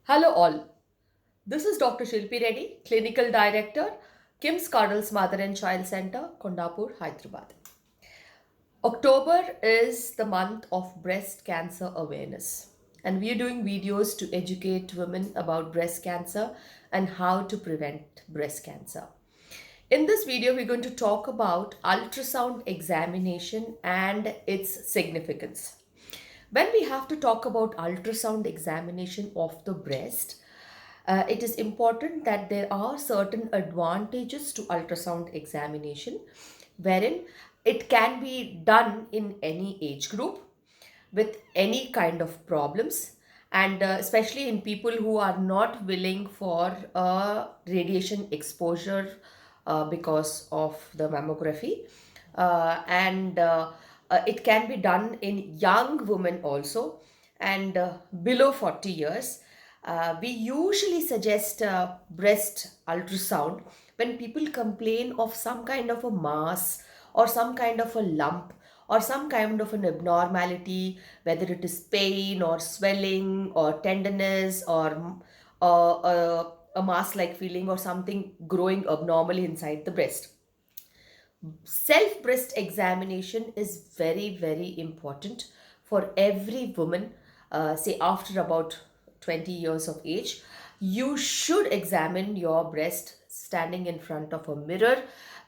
Hello, all. This is Dr. Shilpi Reddy, Clinical Director, Kim's Cardinals Mother and Child Center, Kondapur, Hyderabad. October is the month of breast cancer awareness, and we are doing videos to educate women about breast cancer and how to prevent breast cancer. In this video, we're going to talk about ultrasound examination and its significance. When we have to talk about ultrasound examination of the breast, it is important that there are certain advantages to ultrasound examination, wherein it can be done in any age group with any kind of problems, and especially in people who are not willing for radiation exposure because of the mammography. And It can be done in young women also, and below 40 years. We usually suggest breast ultrasound when people complain of some kind of a mass or some kind of a lump or some kind of an abnormality, whether it is pain or swelling or tenderness or a mass like feeling or something growing abnormally inside the breast. Self breast examination is very, very important for every woman, say after about 20 years of age. You should examine your breast standing in front of a mirror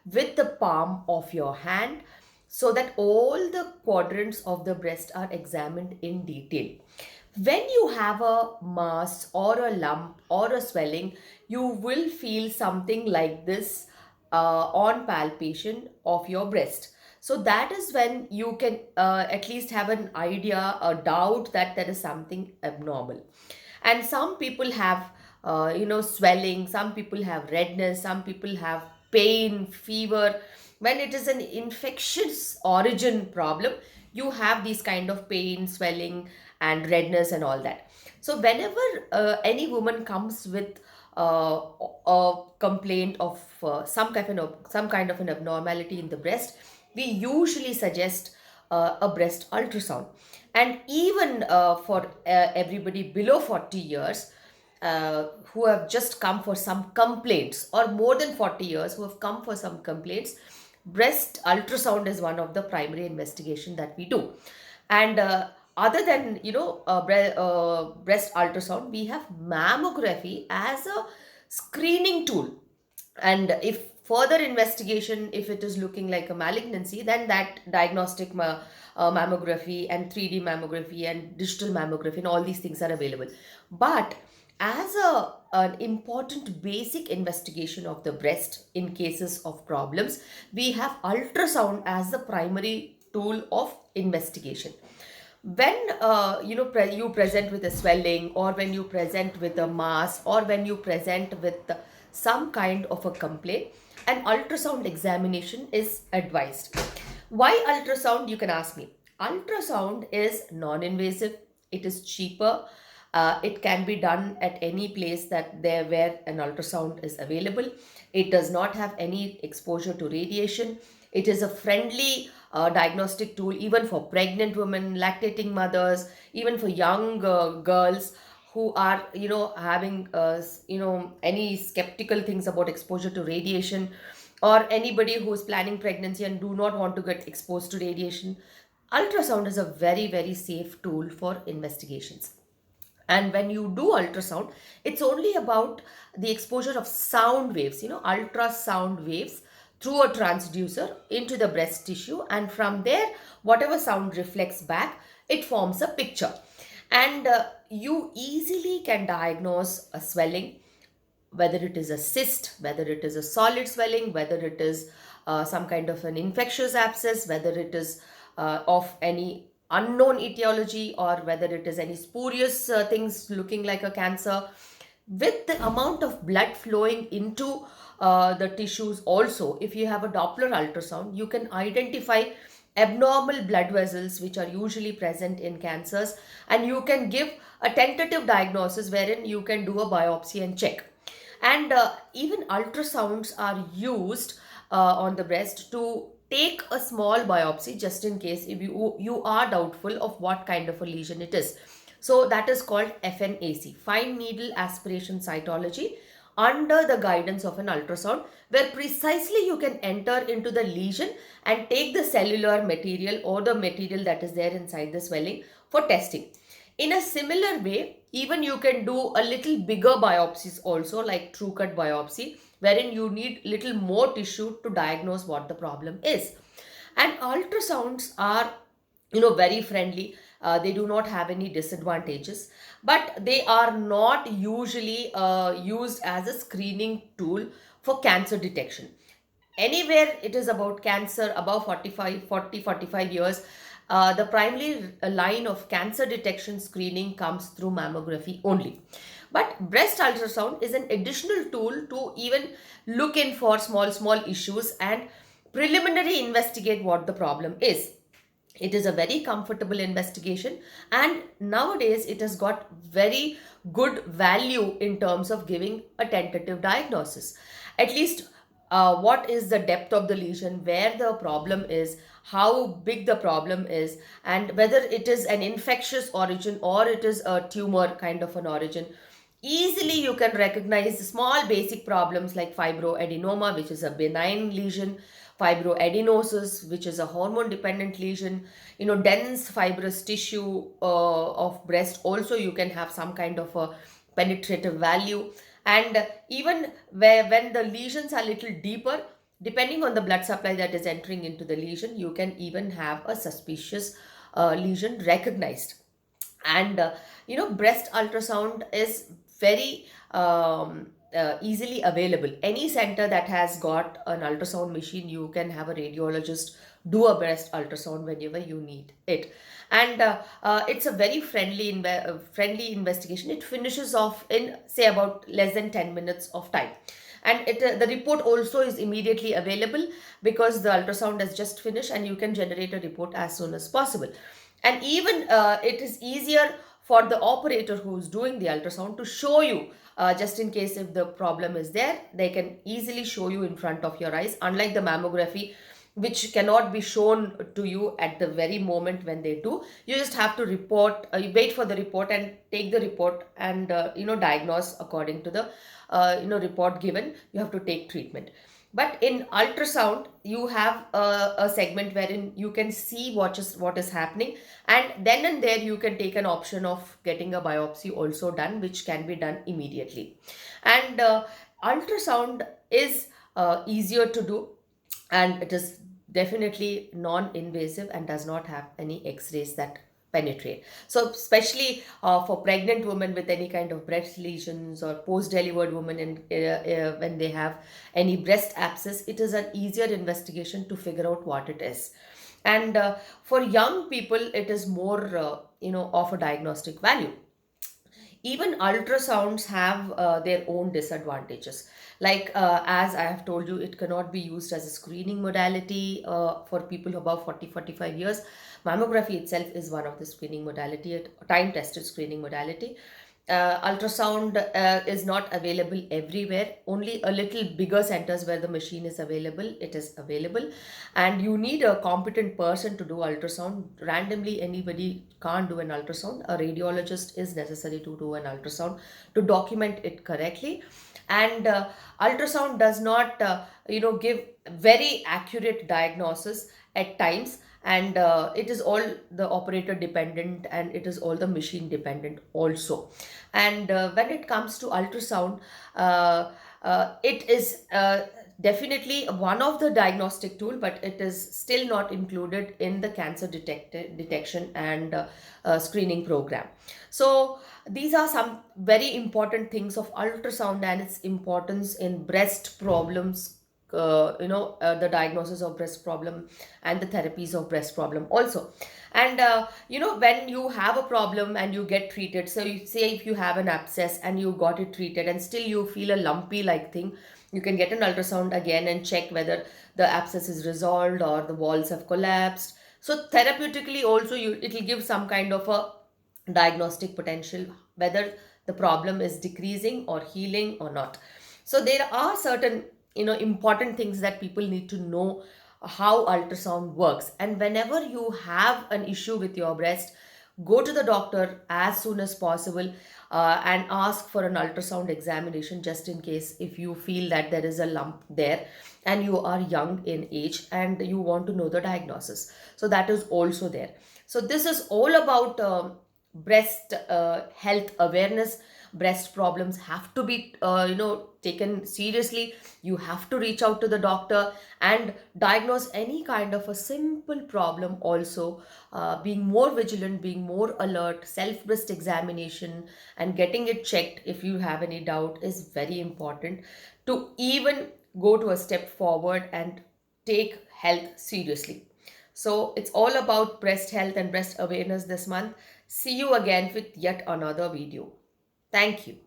with the palm of your hand, so that all the quadrants of the breast are examined in detail. When you have a mass or a lump or a swelling, you will feel something like this on palpation of your breast. So that is when you can at least have an idea, a doubt that there is something abnormal. And some people have, swelling, some people have redness, some people have pain, fever. When it is an infectious origin problem, you have these kind of pain, swelling, and redness and all that. So whenever any woman comes with a complaint of some kind of an abnormality in the breast, we usually suggest a breast ultrasound. And even for everybody below 40 years, who have just come for some complaints, or more than 40 years who have come for some complaints, breast ultrasound is one of the primary investigation that we do. And other than breast ultrasound, we have mammography as a screening tool. And if further investigation, if it is looking like a malignancy, then that diagnostic mammography and 3D mammography and digital mammography and all these things are available. But as an important basic investigation of the breast in cases of problems, we have ultrasound as the primary tool of investigation. When you present with a swelling, or when you present with a mass, or when you present with some kind of a complaint, an ultrasound examination is advised. Why ultrasound, you can ask me. Ultrasound is non-invasive, it is cheaper, it can be done at any place that there where an ultrasound is available. It does not have any exposure to radiation. It is a friendly diagnostic tool even for pregnant women, lactating mothers, even for young girls who are having any skeptical things about exposure to radiation, or anybody who is planning pregnancy and do not want to get exposed to radiation. Ultrasound is a very, very safe tool for investigations. And when you do ultrasound, it's only about the exposure of sound waves, ultrasound waves through a transducer into the breast tissue, and from there whatever sound reflects back, it forms a picture. And you easily can diagnose a swelling, whether it is a cyst, whether it is a solid swelling, whether it is some kind of an infectious abscess, whether it is of any unknown etiology, or whether it is any spurious things looking like a cancer. With the amount of blood flowing into the tissues, also, if you have a Doppler ultrasound, you can identify abnormal blood vessels which are usually present in cancers, and you can give a tentative diagnosis wherein you can do a biopsy and check. And even ultrasounds are used on the breast to take a small biopsy, just in case if you are doubtful of what kind of a lesion it is. So that is called FNAC, fine needle aspiration cytology, under the guidance of an ultrasound, where precisely you can enter into the lesion and take the cellular material or the material that is there inside the swelling for testing. In a similar way, even you can do a little bigger biopsies also, like true cut biopsy, wherein you need little more tissue to diagnose what the problem is. And ultrasounds are, very friendly. They do not have any disadvantages, but they are not usually used as a screening tool for cancer detection. Anywhere it is about cancer above 45 years, the primary line of cancer detection screening comes through mammography only. But breast ultrasound is an additional tool to even look in for small issues and preliminary investigate what the problem is. It is a very comfortable investigation, and nowadays it has got very good value in terms of giving a tentative diagnosis. At least what is the depth of the lesion, where the problem is, how big the problem is, and whether it is an infectious origin or it is a tumor kind of an origin. Easily you can recognize small basic problems like fibroadenoma, which is a benign lesion, fibroadenosis, which is a hormone dependent lesion, dense fibrous tissue of breast. Also, you can have some kind of a penetrative value. And even when the lesions are little deeper, depending on the blood supply that is entering into the lesion, you can even have a suspicious lesion recognized. And breast ultrasound is very easily available. Any center that has got an ultrasound machine, you can have a radiologist do a breast ultrasound whenever you need it. And it's a very friendly investigation. It finishes off in, say, about less than 10 minutes of time. And the report also is immediately available, because the ultrasound has just finished and you can generate a report as soon as possible. And even it is easier for the operator who's doing the ultrasound to show you, just in case if the problem is there, they can easily show you in front of your eyes, unlike the mammography, which cannot be shown to you at the very moment when they do. You just have to you wait for the report and take the report and diagnose according to the report given. You have to take treatment. But in ultrasound, you have a segment wherein you can see what is happening, and then and there you can take an option of getting a biopsy also done, which can be done immediately. And ultrasound is easier to do, and it is definitely non-invasive and does not have any x-rays that penetrate. So especially for pregnant women with any kind of breast lesions, or post-delivered women when they have any breast abscess, it is an easier investigation to figure out what it is. And for young people, it is more of a diagnostic value. Even ultrasounds have their own disadvantages. Like, as I have told you, it cannot be used as a screening modality for people above 45 years. Mammography itself is one of the screening modality, a time tested screening modality. Ultrasound is not available everywhere. Only a little bigger centers where the machine is available, it is available. And you need a competent person to do ultrasound. Randomly, anybody can't do an ultrasound. A radiologist is necessary to do an ultrasound to document it correctly. And ultrasound does not, give very accurate diagnosis at times. And it is all the operator dependent, and it is all the machine dependent also. And when it comes to ultrasound, it is definitely one of the diagnostic tool, but it is still not included in the cancer detection and screening program. So these are some very important things of ultrasound and its importance in breast problems, the diagnosis of breast problem and the therapies of breast problem also. And when you have a problem and you get treated, so you say if you have an abscess and you got it treated and still you feel a lumpy like thing, you can get an ultrasound again and check whether the abscess is resolved or the walls have collapsed. So therapeutically also, it will give some kind of a diagnostic potential, whether the problem is decreasing or healing or not. So there are certain important things that people need to know, how ultrasound works. And whenever you have an issue with your breast, go to the doctor as soon as possible, and ask for an ultrasound examination just in case if you feel that there is a lump there and you are young in age and you want to know the diagnosis. So that is also there. So this is all about breast health awareness. Breast problems have to be taken seriously. You have to reach out to the doctor and diagnose any kind of a simple problem also. Being more vigilant, being more alert, self breast examination and getting it checked if you have any doubt is very important to even go to a step forward and take health seriously. So it's all about breast health and breast awareness this month. See you again with yet another video. Thank you.